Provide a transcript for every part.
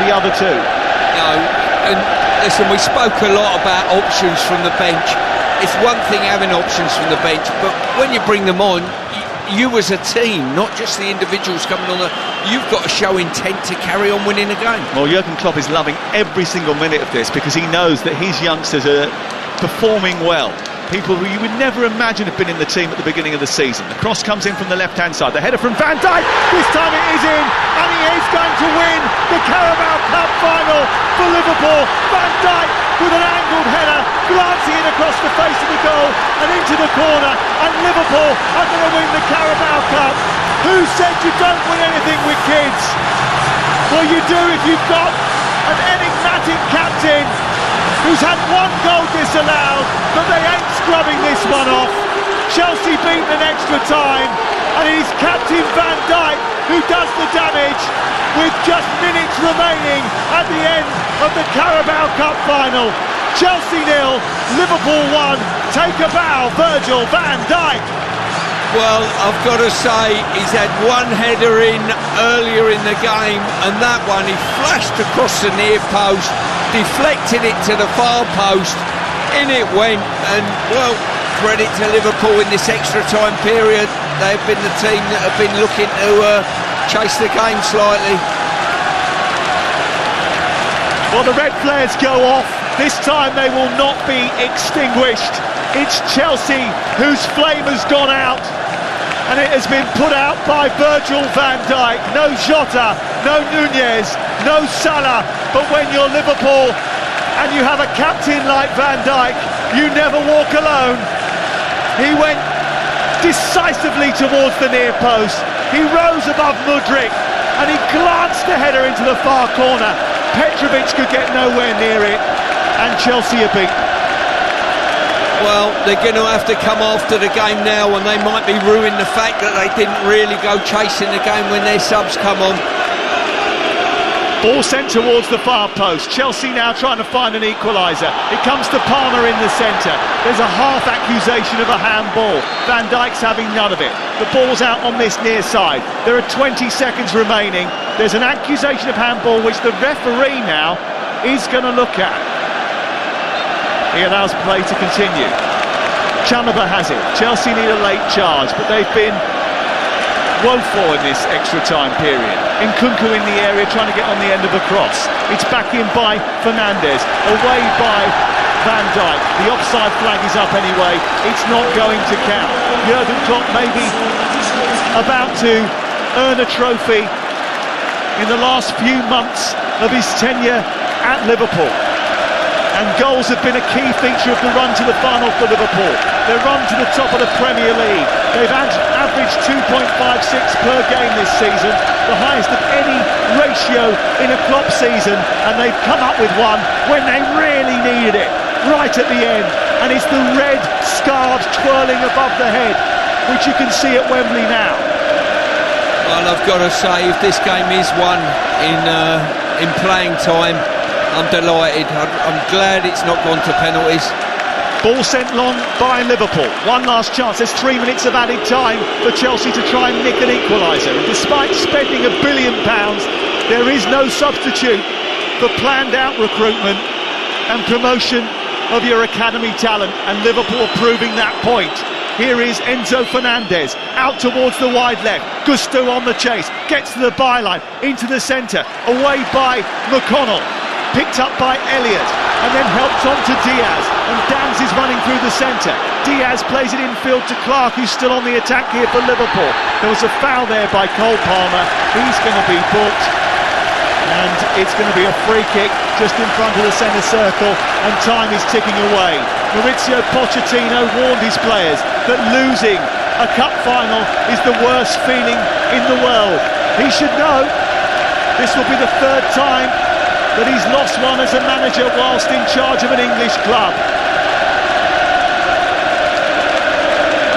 the other two. No, and listen, we spoke a lot about options from the bench. It's one thing having options from the bench, but when you bring them on, you as a team, not just the individuals coming on, you've got to show intent to carry on winning the game. Well, Jurgen Klopp is loving every single minute of this because he knows that his youngsters are performing well. People who you would never imagine have been in the team at the beginning of the season. The cross comes in from the left-hand side. The header from Van Dijk. This time it is in, and he is going to win the Carabao Cup final for Liverpool. Van Dijk with an angled header, glancing it across the face of the goal and into the corner, and Liverpool are going to win the Carabao Cup. Who said you don't win anything with kids? Well, you do if you've got an enigmatic captain who's had one goal disallowed, but they ain't scrubbing this one off. Chelsea beaten in extra time, and it is captain Van Dijk who does the damage with just minutes remaining at the end of the Carabao Cup final. Chelsea 0, Liverpool 1. Take a bow, Virgil van Dijk. Well, I've got to say, he's had one header in earlier in the game, and that one he flashed across the near post, deflected it to the far post, in it went, and well, credit to Liverpool in this extra time period. They've been the team that have been looking to chase the game slightly. Well, the red flares go off. This time they will not be extinguished. It's Chelsea whose flame has gone out, and it has been put out by Virgil van Dijk. No Jota, no Nunez, no Salah, but when you're Liverpool and you have a captain like Van Dijk, you never walk alone. He went decisively towards the near post. He rose above Mudryk and he glanced the header into the far corner. Petrovic could get nowhere near it, and Chelsea are beaten. Well, they're going to have to come after the game now, and they might be ruining the fact that they didn't really go chasing the game when their subs come on. Ball sent towards the far post. Chelsea now trying to find an equaliser. It comes to Palmer in the centre. There's a half accusation of a handball. Van Dijk's having none of it. The ball's out on this near side. There are 20 seconds remaining. There's an accusation of handball which the referee now is going to look at. He allows play to continue. Chalobah has it. Chelsea need a late charge, but they've been woeful in this extra time period. Nkunku in the area trying to get on the end of a cross. It's back in by Fernandes, away by Van Dijk. The offside flag is up anyway. It's not going to count. Jurgen Klopp maybe about to earn a trophy in the last few months of his tenure at Liverpool. And goals have been a key feature of the run to the final for Liverpool. Their run to the top of the Premier League. They've averaged 2.56 per game this season, the highest of any ratio in a Klopp season, and they've come up with one when they really needed it, right at the end. And it's the red scarves twirling above the head, which you can see at Wembley now. Well, I've got to say, if this game is won in playing time, I'm delighted. I'm glad it's not gone to penalties. Ball sent long by Liverpool. One last chance. There's 3 minutes of added time for Chelsea to try and nick an equaliser. And despite spending £1 billion, there is no substitute for planned out recruitment and promotion of your academy talent. And Liverpool proving that point. Here is Enzo Fernandez, out towards the wide left. Gusto on the chase, gets to the byline, into the centre, away by McConnell. Picked up by Elliott and then helped on to Diaz, and Danz is running through the centre. Diaz plays it infield to Clark, who's still on the attack here for Liverpool. There was a foul there by Cole Palmer. He's going to be booked, and it's going to be a free kick just in front of the centre circle, and time is ticking away. Mauricio Pochettino warned his players that losing a cup final is the worst feeling in the world. He should know this will be the third time that he's lost one as a manager whilst in charge of an English club.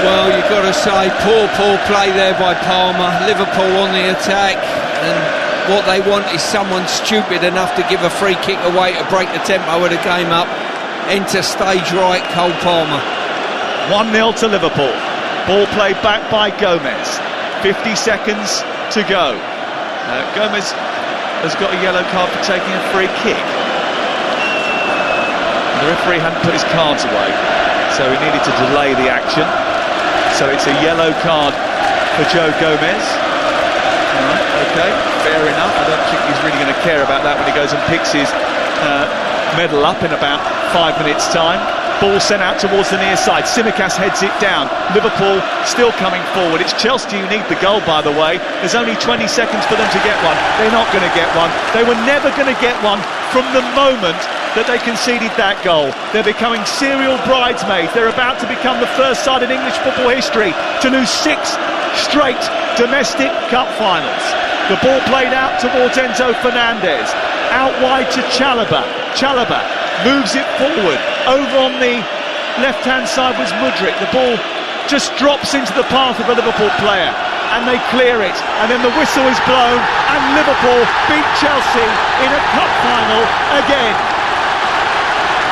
Well, you've got to say, poor play there by Palmer. Liverpool on the attack, and what they want is someone stupid enough to give a free kick away to break the tempo of the game up. Enter stage right, Cole Palmer. 1-0 to Liverpool. Ball played back by Gomez. 50 seconds to go. Gomez has got a yellow card for taking a free kick. The referee hadn't put his cards away, so he needed to delay the action. So it's a yellow card for Joe Gomez. Alright, okay, fair enough. I don't think he's really going to care about that when he goes and picks his medal up in about 5 minutes' time. Ball sent out towards the near side. Tsimikas heads it down. Liverpool still coming forward. It's Chelsea who need the goal, by the way. There's only 20 seconds for them to get one. They're not going to get one. They were never going to get one from the moment that they conceded that goal. They're becoming serial bridesmaids. They're about to become the first side in English football history to lose 6 straight domestic cup finals. The ball played out towards Enzo Fernandez. Out wide to Chalobah. Chalobah moves it forward. Over on the left-hand side was Mudryk. The ball just drops into the path of a Liverpool player, and they clear it. And then the whistle is blown, and Liverpool beat Chelsea in a cup final again.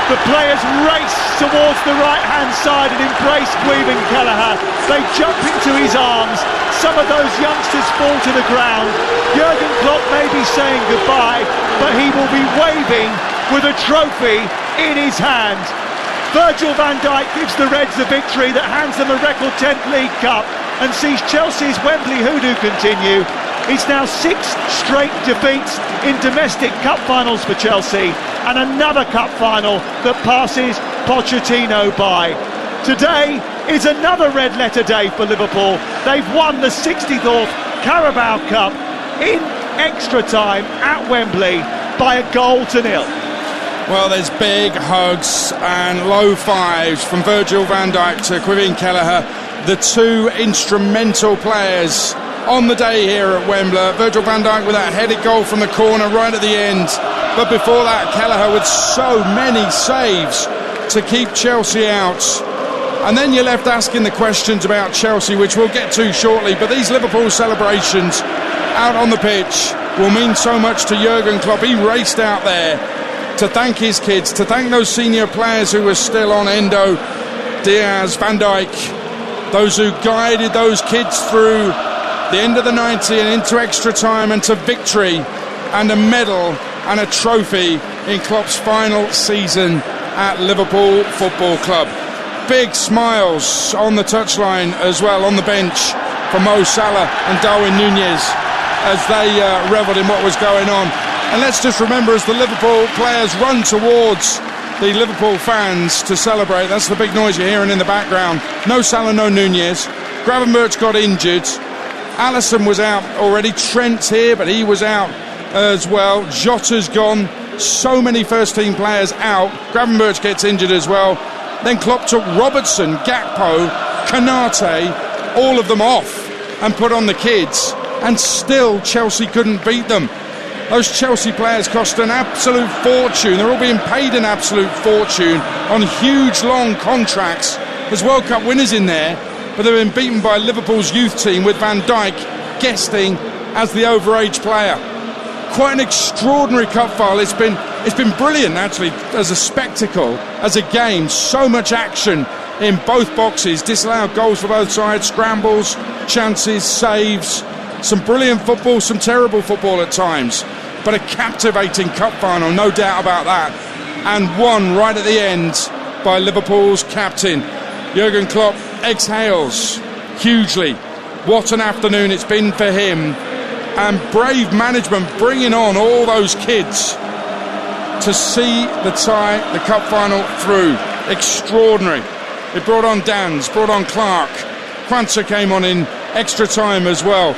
The players race towards the right-hand side and embrace Kevin Kelleher. They jump into his arms. Some of those youngsters fall to the ground. Jurgen Klopp may be saying goodbye, but he will be waving with a trophy in his hand. Virgil van Dijk gives the Reds the victory that hands them a record 10th League Cup and sees Chelsea's Wembley hoodoo continue. It's now 6 straight defeats in domestic cup finals for Chelsea, and another cup final that passes Pochettino by. Today is another red letter day for Liverpool. They've won the 64th Carabao Cup in extra time at Wembley by 1-0. Well, there's big hugs and low fives from Virgil van Dijk to Kevin Kelleher, the 2 instrumental players on the day here at Wembley. Virgil van Dijk with that headed goal from the corner right at the end, but before that Kelleher with so many saves to keep Chelsea out. And then you're left asking the questions about Chelsea, which we'll get to shortly, but these Liverpool celebrations out on the pitch will mean so much to Jurgen Klopp. He raced out there to thank his kids, to thank those senior players who were still on, Endo, Diaz, Van Dijk, those who guided those kids through the end of the 90 and into extra time and to victory and a medal and a trophy in Klopp's final season at Liverpool Football Club. Big smiles on the touchline as well, on the bench, for Mo Salah and Darwin Núñez as they revelled in what was going on. And let's just remember, as the Liverpool players run towards the Liverpool fans to celebrate, that's the big noise you're hearing in the background. No Salah, no Núñez. Gravenberch got injured. Alisson was out already. Trent's here, but he was out as well. Jota's gone. So many first-team players out. Gravenberch gets injured as well. Then Klopp took Robertson, Gakpo, Konate, all of them off and put on the kids. And still Chelsea couldn't beat them. Those Chelsea players cost an absolute fortune. They're all being paid an absolute fortune on huge, long contracts. There's World Cup winners in there, but they've been beaten by Liverpool's youth team with Van Dijk guesting as the overage player. Quite an extraordinary cup final. It's been brilliant, actually, as a spectacle, as a game. So much action in both boxes. Disallowed goals for both sides, scrambles, chances, saves. Some brilliant football, some terrible football at times, but a captivating cup final, no doubt about that, and won right at the end by Liverpool's captain. Jurgen Klopp exhales hugely. What an afternoon it's been for him, and brave management bringing on all those kids to see the cup final through. Extraordinary. It brought on Dans, brought on Clark. Kwanzaa came on in extra time as well.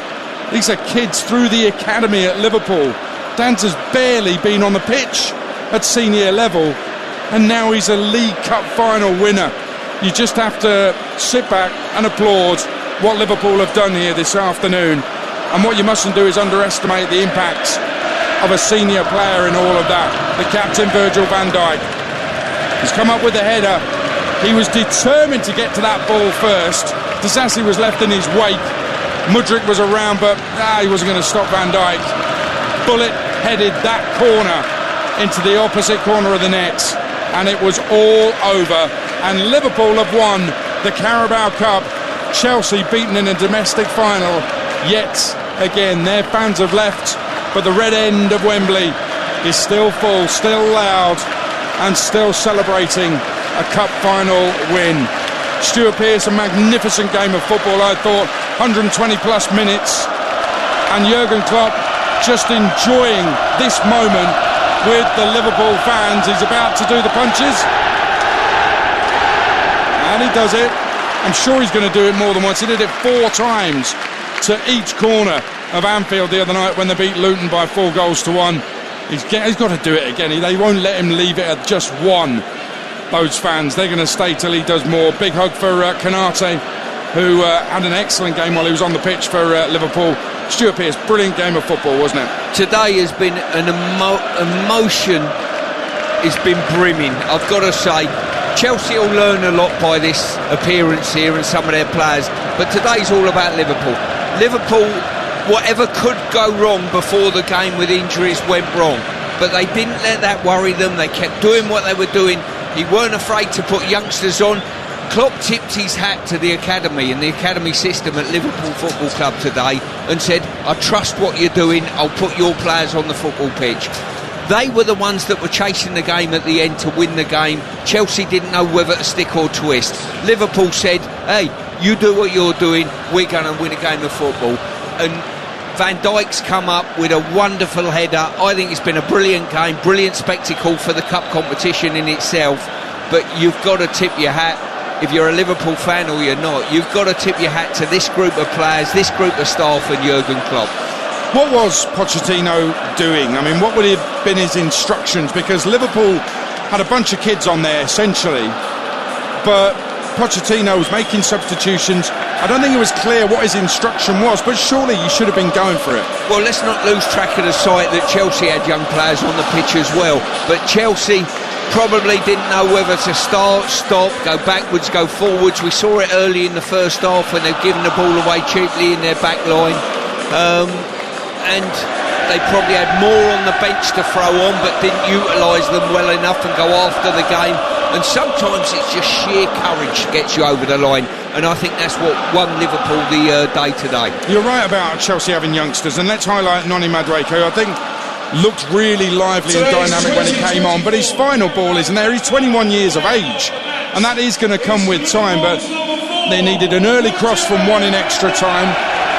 These are kids through the academy at Liverpool. Dans has barely been on the pitch at senior level, and now he's a League Cup final winner. You just have to sit back and applaud what Liverpool have done here this afternoon. And what you mustn't do is underestimate the impact of a senior player in all of that. The captain, Virgil van Dijk. He's come up with the header. He was determined to get to that ball first. Disasi was left in his wake. Mudryk was around, but he wasn't going to stop Van Dijk. Bullet headed that corner into the opposite corner of the net, and it was all over. And Liverpool have won the Carabao Cup. Chelsea beaten in a domestic final. Yet again, their fans have left but the red end of Wembley is still full, still loud, and still celebrating a cup final win. Stuart Pearce, a magnificent game of football, I thought, 120 plus minutes, and Jurgen Klopp just enjoying this moment with the Liverpool fans. He's about to do the punches, and he does it. I'm sure he's going to do it more than once. He did it 4 times to each corner of Anfield the other night when they beat Luton by 4 goals to 1. He's got to do it again. They won't let him leave it at just 1. Those fans, they're going to stay till he does more. Big hug for Konate, who had an excellent game while he was on the pitch for Liverpool. Stuart Pearce, brilliant game of football, wasn't it? Today has been an emotion. It's been brimming, I've got to say. Chelsea will learn a lot by this appearance here and some of their players, but today's all about Liverpool. Liverpool, whatever could go wrong before the game with injuries went wrong, but they didn't let that worry them. They kept doing what they were doing. He weren't afraid to put youngsters on. Klopp tipped his hat to the academy and the academy system at Liverpool Football Club today and said, I trust what you're doing, I'll put your players on the football pitch. They were the ones that were chasing the game at the end to win the game. Chelsea didn't know whether to stick or twist. Liverpool said, hey, you do what you're doing, we're going to win a game of football. And Van Dijk's come up with a wonderful header. I think it's been a brilliant game, brilliant spectacle for the cup competition in itself. But you've got to tip your hat, if you're a Liverpool fan or you're not, you've got to tip your hat to this group of players, this group of staff and Jurgen Klopp. What was Pochettino doing? I mean, what would have been his instructions? Because Liverpool had a bunch of kids on there, essentially, but Pochettino was making substitutions. I don't think it was clear what his instruction was, but surely you should have been going for it. Well, let's not lose track of the sight that Chelsea had young players on the pitch as well, but Chelsea probably didn't know whether to start, stop, go backwards, go forwards. We saw it early in the first half when they've given the ball away cheaply in their back line. And they probably had more on the bench to throw on but didn't utilise them well enough and go after the game. And sometimes it's just sheer courage gets you over the line, and I think that's what won Liverpool the day today. You're right about Chelsea having youngsters, and let's highlight Noni Madueke, who I think looked really lively and dynamic when he came on, but his final ball isn't there. He's 21 years of age, and that is going to come with time, but they needed an early cross from 1 in extra time.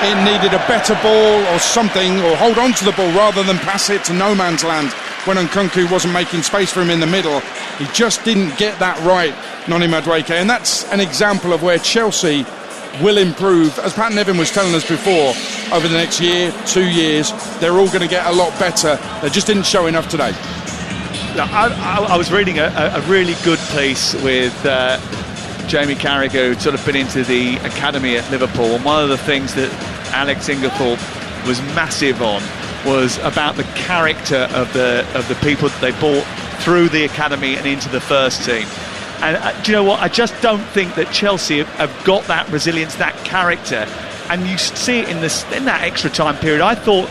It needed a better ball or something, or hold on to the ball rather than pass it to no man's land when Nkunku wasn't making space for him in the middle. He just didn't get that right, Noni Madueke, and that's an example of where Chelsea will improve. As Pat Nevin was telling us before, over the next year, 2 years, they're all going to get a lot better. They just didn't show enough today. I was reading a really good piece with Jamie Carragher, who'd sort of been into the academy at Liverpool, and one of the things that Alex Inglethorpe was massive on was about the character of the people that they brought through the academy and into the first team. And do you know what? I just don't think that Chelsea have got that resilience, that character, and you see it in that extra time period. I thought,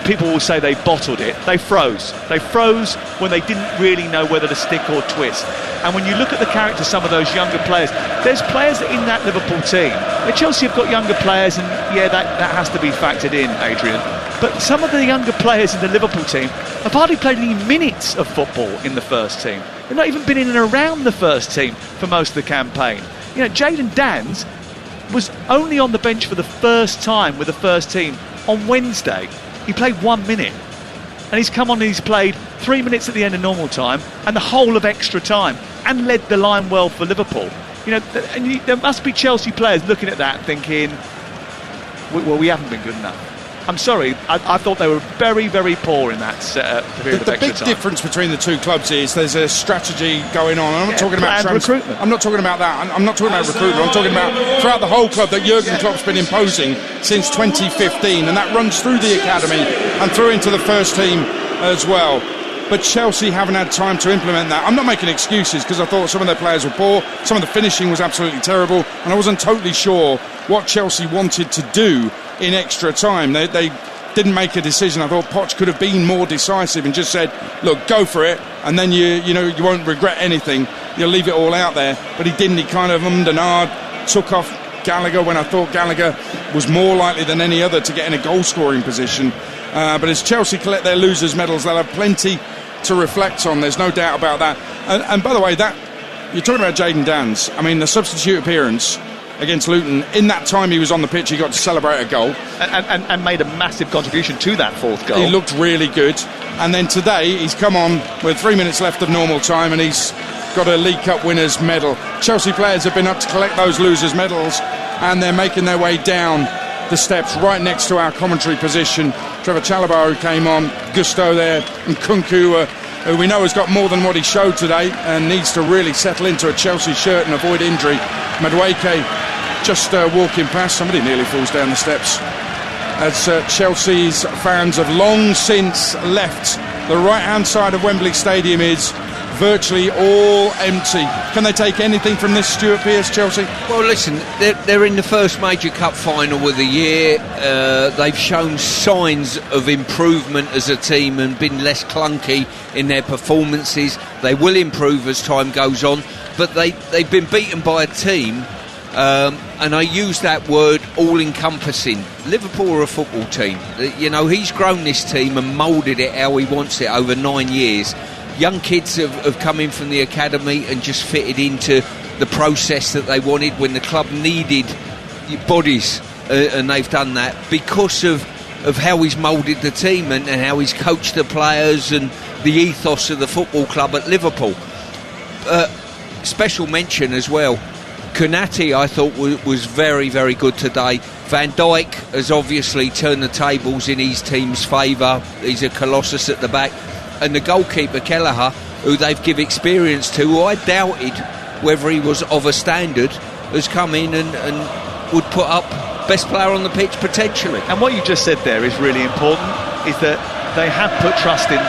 people will say they bottled it. They froze. They froze when they didn't really know whether to stick or twist. And when you look at the character of some of those younger players, there's players in that Liverpool team. Chelsea have got younger players, and that has to be factored in, Adrian. But some of the younger players in the Liverpool team have hardly played any minutes of football in the first team. They've not even been in and around the first team for most of the campaign. Jadon Danns was only on the bench for the first time with the first team on Wednesday. He played 1 minute, and he's come on and he's played 3 minutes at the end of normal time and the whole of extra time, and led the line well for Liverpool. There must be Chelsea players looking at that thinking, well, we haven't been good enough. I'm sorry, I thought they were very, very poor in that period of extra time. The big difference between the two clubs is there's a strategy going on. I'm not talking about recruitment. I'm not talking about that. I'm not talking about recruitment. I'm talking about throughout the whole club that Jurgen Klopp's been imposing since 2015, and that runs through the academy and through into the first team as well. But Chelsea haven't had time to implement that. I'm not making excuses, because I thought some of their players were poor, some of the finishing was absolutely terrible, and I wasn't totally sure what Chelsea wanted to do in extra time. They didn't make a decision. I thought Poch could have been more decisive and just said, look, go for it, and then you won't regret anything. You'll leave it all out there. But he didn't. He kind of ummed and ahed, took off Gallagher when I thought Gallagher was more likely than any other to get in a goal-scoring position. But as Chelsea collect their losers' medals, they'll have plenty to reflect on. There's no doubt about that. And by the way, that you're talking about Jayden Danns. I mean, the substitute appearance against Luton, in that time he was on the pitch, he got to celebrate a goal. And made a massive contribution to that fourth goal. He looked really good. And then today, he's come on with 3 minutes left of normal time and he's got a League Cup winners' medal. Chelsea players have been up to collect those losers' medals and they're making their way down the steps right next to our commentary position. Trevor Carabao came on, Gusto there, and Kunku, who we know has got more than what he showed today and needs to really settle into a Chelsea shirt and avoid injury. Madueke just walking past, somebody nearly falls down the steps as Chelsea's fans have long since left. The right hand side of Wembley Stadium is virtually all empty. Can they take anything from this, Stuart Pearce, Chelsea? Well, listen, they're in the first major cup final of the year. They've shown signs of improvement as a team and been less clunky in their performances. They will improve as time goes on, but they've been beaten by a team, and I use that word all-encompassing. Liverpool are a football team. You know, he's grown this team and moulded it how he wants it over 9 years. Young kids have come in from the academy and just fitted into the process that they wanted when the club needed bodies, and they've done that because of how he's moulded the team and how he's coached the players and the ethos of the football club at Liverpool. Special mention as well, Konate I thought was very, very good today. Van Dijk has obviously turned the tables in his team's favour. He's a colossus at the back. And the goalkeeper, Kelleher, who they've given experience to, who I doubted whether he was of a standard, has come in and would put up best player on the pitch potentially. And what you just said there is really important, is that they have put trust in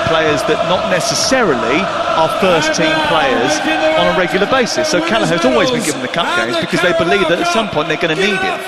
players that not necessarily are first team players on a regular basis. So Kelleher's always been given the cup games because they believe that at some point they're going to need him.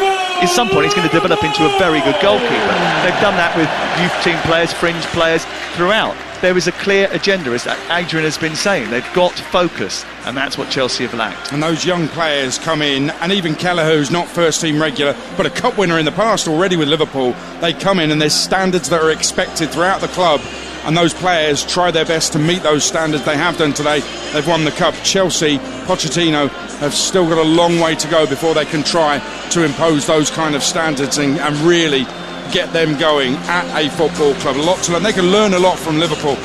At some point he's going to develop into a very good goalkeeper. They've done that with youth team players, fringe players throughout. There is a clear agenda, as Adrian has been saying. They've got focus, and that's what Chelsea have lacked. And those young players come in, and even Kelleher, who's not first team regular but a cup winner in the past already with Liverpool, they come in and there's standards that are expected throughout the club, and those players try their best to meet those standards. They have done today. They've won the cup. Chelsea, Pochettino have still got a long way to go before they can try to impose those kind of standards and really get them going at a football club. A lot to learn. They can learn a lot from Liverpool.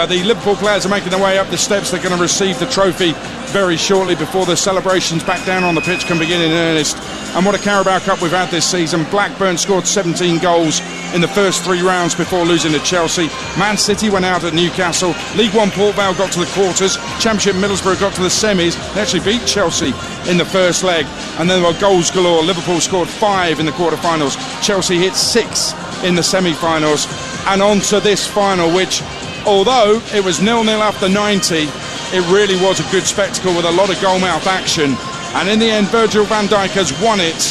The Liverpool players are making their way up the steps. They're going to receive the trophy very shortly before the celebrations back down on the pitch can begin in earnest. And what a Carabao Cup we've had this season. Blackburn scored 17 goals in the first 3 rounds before losing to Chelsea. Man City went out at Newcastle. League One Port Vale got to the quarters. Championship Middlesbrough got to the semis. They actually beat Chelsea in the first leg. And then there were goals galore. Liverpool scored 5 in the quarterfinals. Chelsea hit 6 in the semi-finals. And on to this final, which, although it was 0-0 after 90, it really was a good spectacle with a lot of goal-mouth action. And in the end, Virgil van Dijk has won it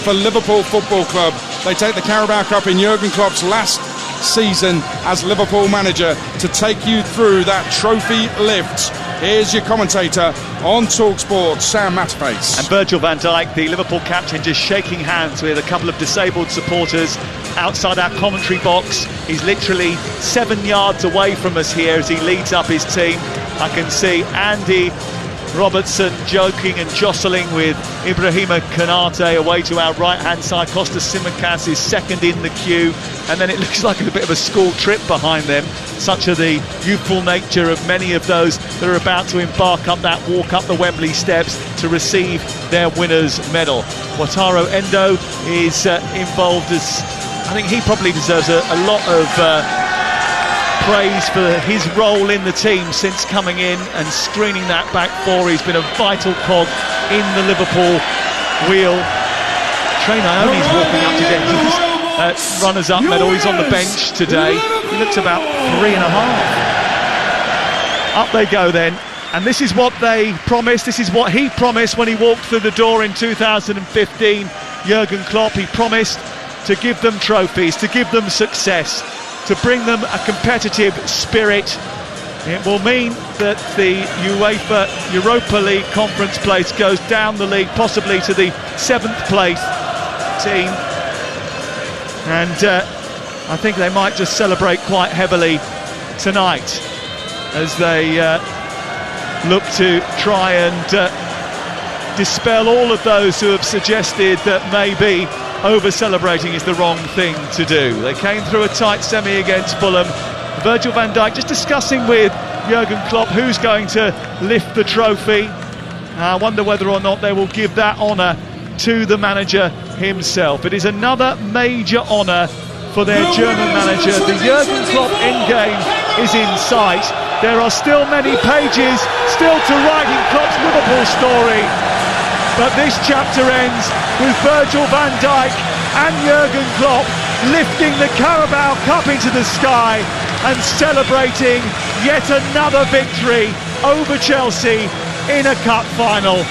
for Liverpool Football Club. They take the Carabao Cup in Jurgen Klopp's last season as Liverpool manager to take you through that trophy lift. Here's your commentator on TalkSport, Sam Matterface. And Virgil van Dijk, the Liverpool captain, just shaking hands with a couple of disabled supporters outside our commentary box. He's literally 7 yards away from us here as he leads up his team. I can see Andy Robertson joking and jostling with Ibrahima Konate away to our right-hand side. Kostas Tsimikas is second in the queue, and then it looks like a bit of a school trip behind them. Such are the youthful nature of many of those that are about to embark up that walk up the Wembley steps to receive their winner's medal. Wataru Endo is involved, as I think he probably deserves a lot of praise for his role in the team since coming in and screening that back four. He's been a vital cog in the Liverpool wheel. Trey Naoni's walking up to get his runners-up medal. He's on the bench today. He looks about 3.5. Up they go then. And this is what they promised. This is what he promised when he walked through the door in 2015. Jurgen Klopp, he promised to give them trophies, to give them success, to bring them a competitive spirit. It will mean that the UEFA Europa League conference place goes down the league, possibly to the 7th place team. And I think they might just celebrate quite heavily tonight as they look to try and dispel all of those who have suggested that maybe over-celebrating is the wrong thing to do. They came through a tight semi against Fulham. Virgil van Dijk just discussing with Jurgen Klopp who's going to lift the trophy. I wonder whether or not they will give that honour to the manager himself. It is another major honour for their German manager. The Jurgen Klopp endgame is in sight. There are still many pages still to write in Klopp's Liverpool story, but this chapter ends with Virgil van Dijk and Jurgen Klopp lifting the Carabao Cup into the sky and celebrating yet another victory over Chelsea in a cup final.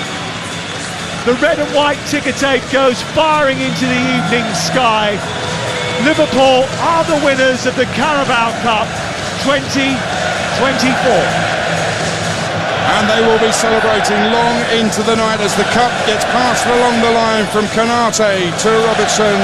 The red and white ticker tape goes firing into the evening sky. Liverpool are the winners of the Carabao Cup 2024. And they will be celebrating long into the night as the cup gets passed along the line from Konate to Robertson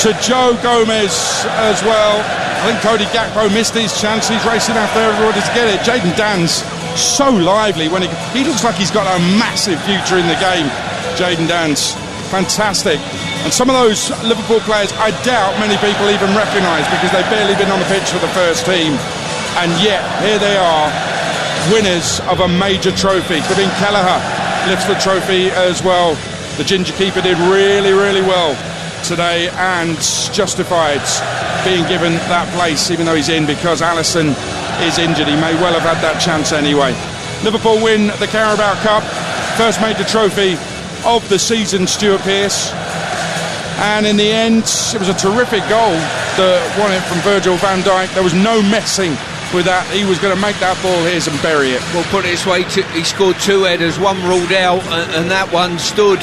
to Joe Gomez as well. I think Cody Gakpo missed his chance. He's racing after everybody to get it. Jayden Dan's so lively when he looks like he's got a massive future in the game. Jayden Dan's fantastic. And some of those Liverpool players I doubt many people even recognise because they've barely been on the pitch for the first team. And yet here they are, winners of a major trophy. Kevin Kelleher lifts the trophy as well. The Ginger keeper did really, really well today and justified being given that place, even though he's in because Alisson is injured. He may well have had that chance anyway. Liverpool win the Carabao Cup, first major trophy of the season, Stuart Pearce. And in the end, it was a terrific goal that won it from Virgil van Dijk. There was no messing with that. He was going to make that ball his and bury it. Well, put it this way, he scored two headers, one ruled out and that one stood.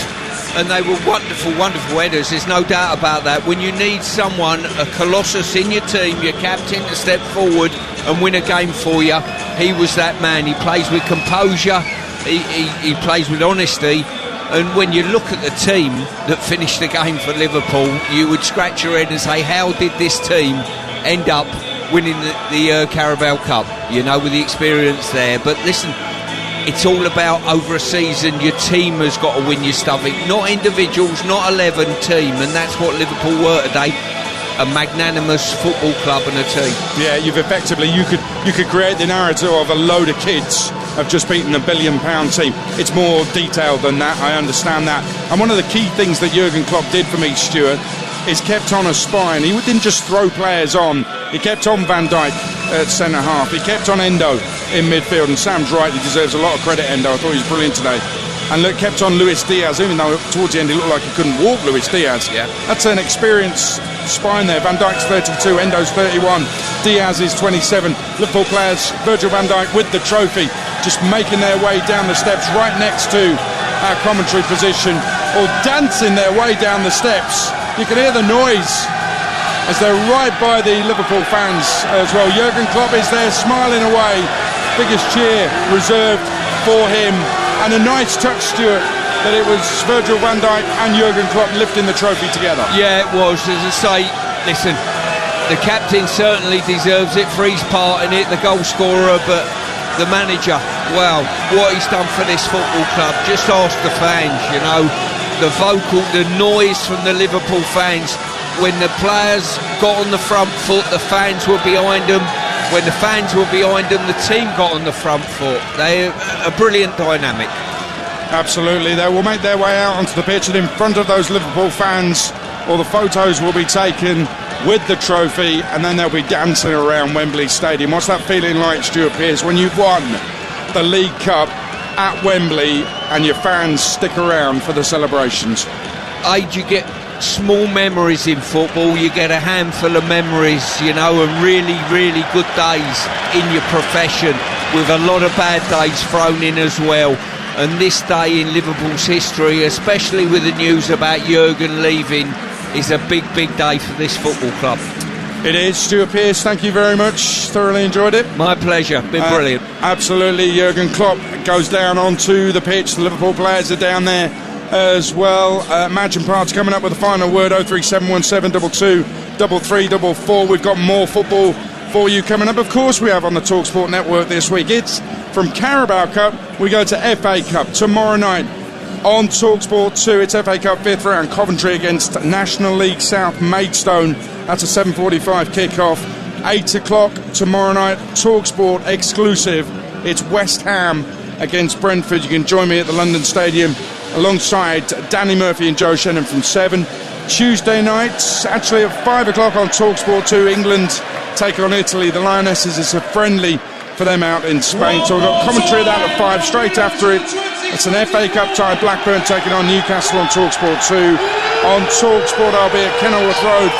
And they were wonderful, wonderful headers. There's no doubt about that. When you need someone, a colossus in your team, your captain, to step forward and win a game for you, he was that man. He plays with composure, he plays with honesty. And when you look at the team that finished the game for Liverpool, you would scratch your head and say, how did this team end up winning the Carabao Cup? You know, with the experience there. But listen, it's all about over a season, your team has got to win your stuff. Not individuals, not 11, team. And that's what Liverpool were today. A magnanimous football club and a team. Yeah, you've effectively, you could create the narrative of a load of kids have just beaten a £1 billion team. It's more detailed than that, I understand that. And one of the key things that Jurgen Klopp did for me, Stuart, is kept on a spine. He didn't just throw players on. He kept on Van Dijk at centre half. He kept on Endo in midfield, and Sam's right, he deserves a lot of credit, Endo. I thought he was brilliant today. And kept on Luis Diaz, even though towards the end he looked like he couldn't walk, Luis Diaz. Yeah. That's an experienced spine there. Van Dijk's 32, Endo's 31, Diaz is 27. Liverpool players, Virgil van Dijk with the trophy, just making their way down the steps right next to our commentary position, or dancing their way down the steps. You can hear the noise as they're right by the Liverpool fans as well. Jurgen Klopp is there smiling away. Biggest cheer reserved for him. And a nice touch, Stuart, that it was Virgil van Dijk and Jurgen Klopp lifting the trophy together. Yeah, it was. As I say, listen, the captain certainly deserves it for his part in it, the goal scorer, but the manager, wow, what he's done for this football club. Just ask the fans, you know, the noise from the Liverpool fans. When the players got on the front foot, the fans were behind them. When the fans were behind them, the team got on the front foot. They're a brilliant dynamic. Absolutely. They will make their way out onto the pitch, and in front of those Liverpool fans, all the photos will be taken with the trophy, and then they'll be dancing around Wembley Stadium. What's that feeling like, Stuart Pearce, when you've won the League Cup at Wembley and your fans stick around for the celebrations? You get small memories in football. You get a handful of memories, you know, and really, really good days in your profession, with a lot of bad days thrown in as well. And this day in Liverpool's history, especially with the news about Jurgen leaving, is a big, big day for this football club. It is. Stuart Pearce, thank you very much. Thoroughly enjoyed it. My pleasure. Been brilliant. Absolutely. Jurgen Klopp goes down onto the pitch. The Liverpool players are down there as well. Madge and Parts coming up with the final word. 0371722 3, 4. We've got more football for you coming up. Of course we have on the TalkSport network this week. It's from Carabao Cup, we go to FA Cup tomorrow night on TalkSport 2. It's FA Cup 5th round, Coventry against National League South Maidstone. That's a 7:45 kick-off. 8 o'clock tomorrow night, TalkSport exclusive. It's West Ham against Brentford. You can join me at the London Stadium alongside Danny Murphy and Joe Shannon from 7. Tuesday nights, actually at 5 o'clock on TalkSport 2, England take on Italy. The Lionesses, is a friendly for them out in Spain. So we've got commentary of that at 5. Straight after it, it's an FA Cup tie. Blackburn taking on Newcastle on TalkSport 2. On TalkSport, I'll be at Kenilworth Road.